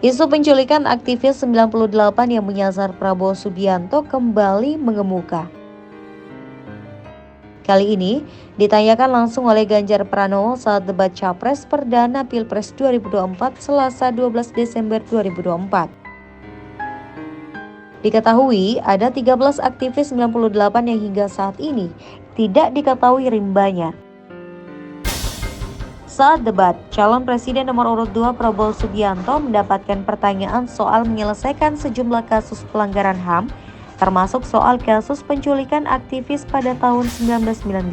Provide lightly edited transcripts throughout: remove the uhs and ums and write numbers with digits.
Isu penculikan aktivis 98 yang menyasar Prabowo Subianto kembali mengemuka. Kali ini ditanyakan langsung oleh Ganjar Pranowo saat debat Capres Perdana Pilpres 2024 Selasa 12 Desember 2024. Diketahui ada 13 aktivis 98 yang hingga saat ini tidak diketahui rimbanya. Saat debat, calon presiden nomor urut 2 Prabowo Subianto mendapatkan pertanyaan soal menyelesaikan sejumlah kasus pelanggaran HAM, termasuk soal kasus penculikan aktivis pada tahun 1998.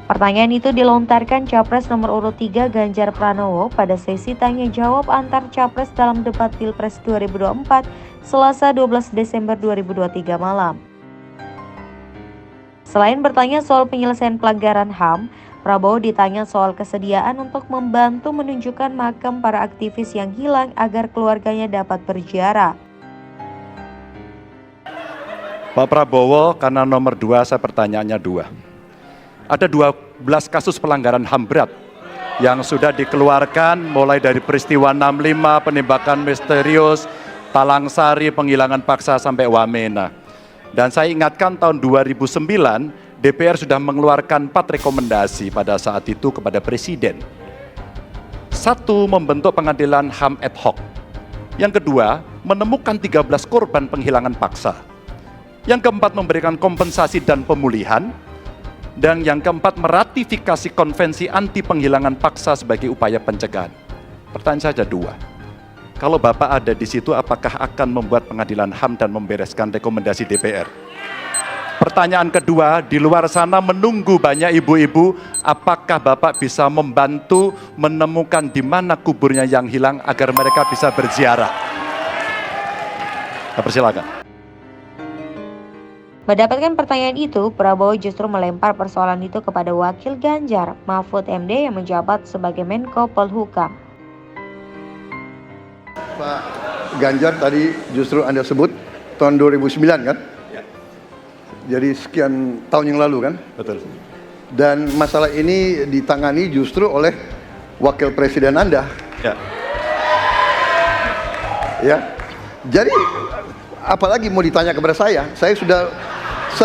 Pertanyaan itu dilontarkan Capres nomor urut 3 Ganjar Pranowo pada sesi tanya jawab antar Capres dalam debat Pilpres 2024 Selasa 12 Desember 2023 malam. Selain bertanya soal penyelesaian pelanggaran HAM, Prabowo ditanya soal kesediaan untuk membantu menunjukkan makam para aktivis yang hilang agar keluarganya dapat berziarah. Pak Prabowo, karena nomor 2 saya pertanyaannya 2. Ada 12 kasus pelanggaran HAM berat yang sudah dikeluarkan mulai dari peristiwa 65, penembakan misterius, Talang Sari, penghilangan paksa sampai Wamena. Dan saya ingatkan tahun 2009 DPR sudah mengeluarkan 4 rekomendasi pada saat itu kepada Presiden. 1, membentuk pengadilan HAM ad hoc. Yang kedua, menemukan 13 korban penghilangan paksa. Yang keempat, memberikan kompensasi dan pemulihan. Dan yang keempat, meratifikasi konvensi anti penghilangan paksa sebagai upaya pencegahan. Pertanyaan saja 2. Kalau Bapak ada di situ, apakah akan membuat pengadilan HAM dan membereskan rekomendasi DPR? Pertanyaan kedua, di luar sana menunggu banyak ibu-ibu, apakah Bapak bisa membantu menemukan di mana kuburnya yang hilang agar mereka bisa berziarah? Persilakan. Mendapatkan pertanyaan itu, Prabowo justru melempar persoalan itu kepada wakil Ganjar, Mahfud MD yang menjabat sebagai Menko Polhukam. Pak Ganjar tadi justru Anda sebut tahun 2009 kan? Ya. Jadi sekian tahun yang lalu kan? Betul. Dan masalah ini ditangani justru oleh wakil presiden Anda. Ya. Ya. Jadi apalagi mau ditanya kepada saya? Saya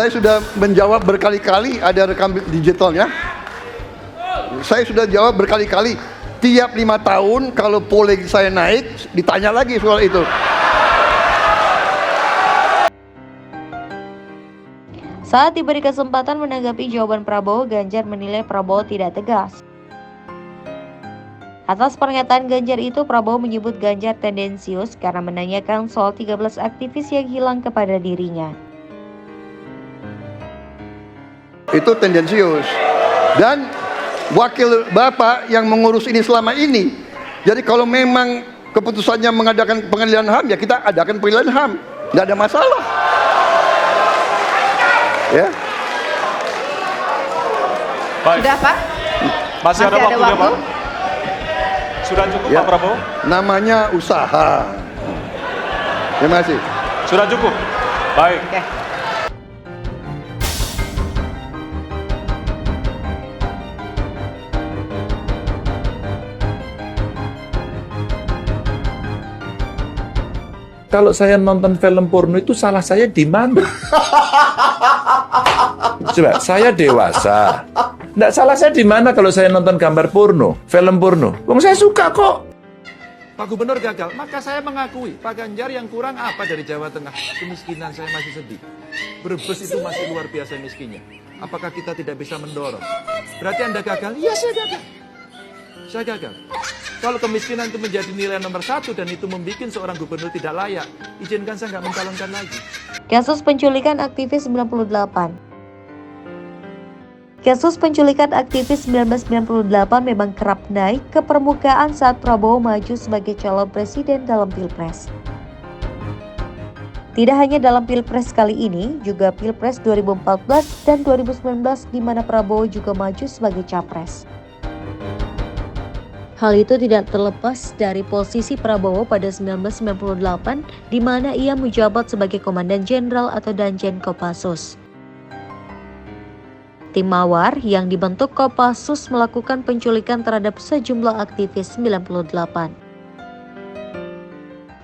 sudah menjawab berkali-kali, ada rekam digitalnya. Saya sudah jawab berkali-kali. Tiap 5 tahun kalau polling saya naik, ditanya lagi soal itu. Saat diberi kesempatan menanggapi jawaban Prabowo, Ganjar menilai Prabowo tidak tegas. Atas pernyataan Ganjar itu, Prabowo menyebut Ganjar tendensius karena menanyakan soal 13 aktivis yang hilang kepada dirinya. Itu tendensius. Dan wakil Bapak yang mengurus ini selama ini. Jadi kalau memang keputusannya mengadakan pengadilan HAM, ya kita adakan pengadilan HAM. Tidak ada masalah. Ya. Baik. Sudah Pak? Masih ada waktunya Pak? Sudah cukup ya. Pak Prabowo? Namanya usaha. Terima kasih. Sudah cukup? Baik. Oke. Kalau saya nonton film porno itu salah saya di mana? Coba, saya dewasa. Nggak salah saya di mana kalau saya nonton gambar porno, film porno? Wong saya suka kok. Pak Gubernur gagal, maka saya mengakui Pak Ganjar yang kurang apa dari Jawa Tengah? Kemiskinan saya masih sedih. Brebes itu masih luar biasa miskinnya. Apakah kita tidak bisa mendorong? Berarti Anda gagal? Iya, saya gagal. Saya gagal. Kalau kemiskinan itu menjadi nilai nomor 1 dan itu membuat seorang gubernur tidak layak, izinkan saya nggak mencalonkan lagi. Kasus penculikan aktivis 98. Kasus penculikan aktivis 1998 memang kerap naik ke permukaan saat Prabowo maju sebagai calon presiden dalam Pilpres. Tidak hanya dalam Pilpres kali ini, juga Pilpres 2014 dan 2019 di mana Prabowo juga maju sebagai capres. Hal itu tidak terlepas dari posisi Prabowo pada 1998 di mana ia menjabat sebagai Komandan Jenderal atau Danjen Kopassus. Tim Mawar yang dibentuk Kopassus melakukan penculikan terhadap sejumlah aktivis 98.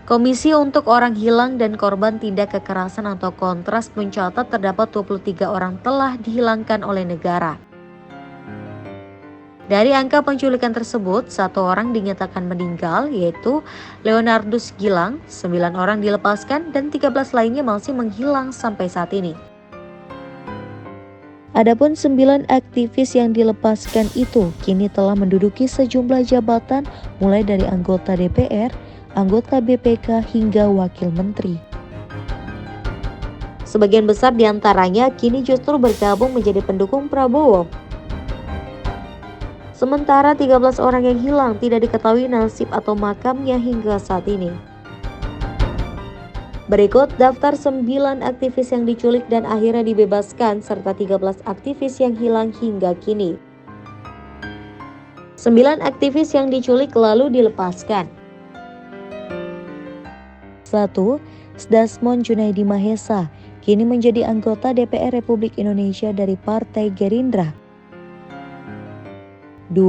Komisi untuk Orang Hilang dan Korban Tindak Kekerasan atau Kontras mencatat terdapat 23 orang telah dihilangkan oleh negara. Dari angka penculikan tersebut, 1 orang dinyatakan meninggal, yaitu Leonardus Gilang, 9 orang dilepaskan, dan 13 lainnya masih menghilang sampai saat ini. Adapun 9 aktivis yang dilepaskan itu kini telah menduduki sejumlah jabatan mulai dari anggota DPR, anggota BPK hingga wakil menteri. Sebagian besar diantaranya kini justru bergabung menjadi pendukung Prabowo. Sementara 13 orang yang hilang tidak diketahui nasib atau makamnya hingga saat ini. Berikut daftar 9 aktivis yang diculik dan akhirnya dibebaskan serta 13 aktivis yang hilang hingga kini. 9 aktivis yang diculik lalu dilepaskan. 1. Sdasmon Junaidi Mahesa kini menjadi anggota DPR Republik Indonesia dari Partai Gerindra. 2.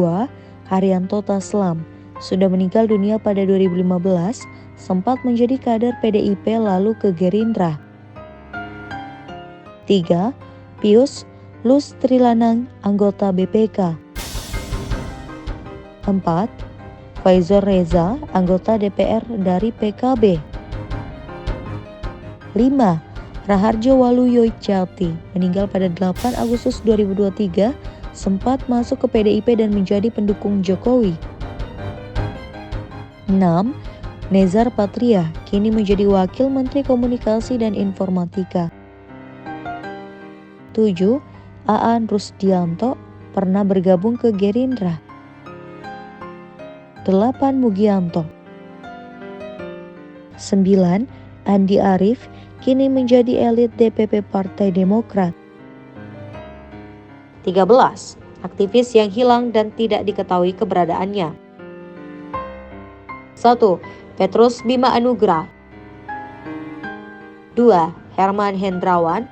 Haryanto Taslam sudah meninggal dunia pada 2015, sempat menjadi kader PDIP lalu ke Gerindra. 3. Pius Lustrilanang, anggota BPK. 4. Faizur Reza, anggota DPR dari PKB. 5. Raharjo Waluyo Jati meninggal pada 8 Agustus 2023, sempat masuk ke PDIP dan menjadi pendukung Jokowi. 6. Nezar Patria kini menjadi Wakil Menteri Komunikasi dan Informatika. 7. Aan Rusdianto pernah bergabung ke Gerindra. 8. Mugianto. 9. Andi Arief kini menjadi elit DPP Partai Demokrat. 13. Aktivis yang hilang dan tidak diketahui keberadaannya. 1. Petrus Bima Anugrah. 2. Herman Hendrawan.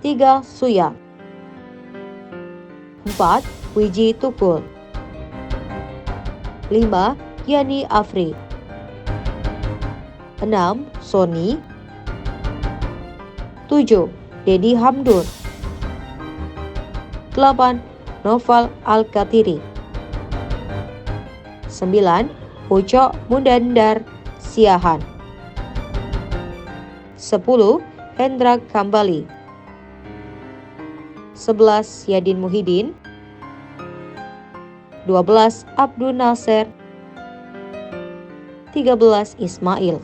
3. Suya. 4. Wiji Tukul. 5. Yani Afri. 6. Sony. 7. Dedi Hamdun. 8. Noval Al-Katiri. 9. Ucok Mundandar Siahan. 10. Hendra Kambali. 11. Yadin Muhyiddin. 12. Abdul Nasir. 13. Ismail.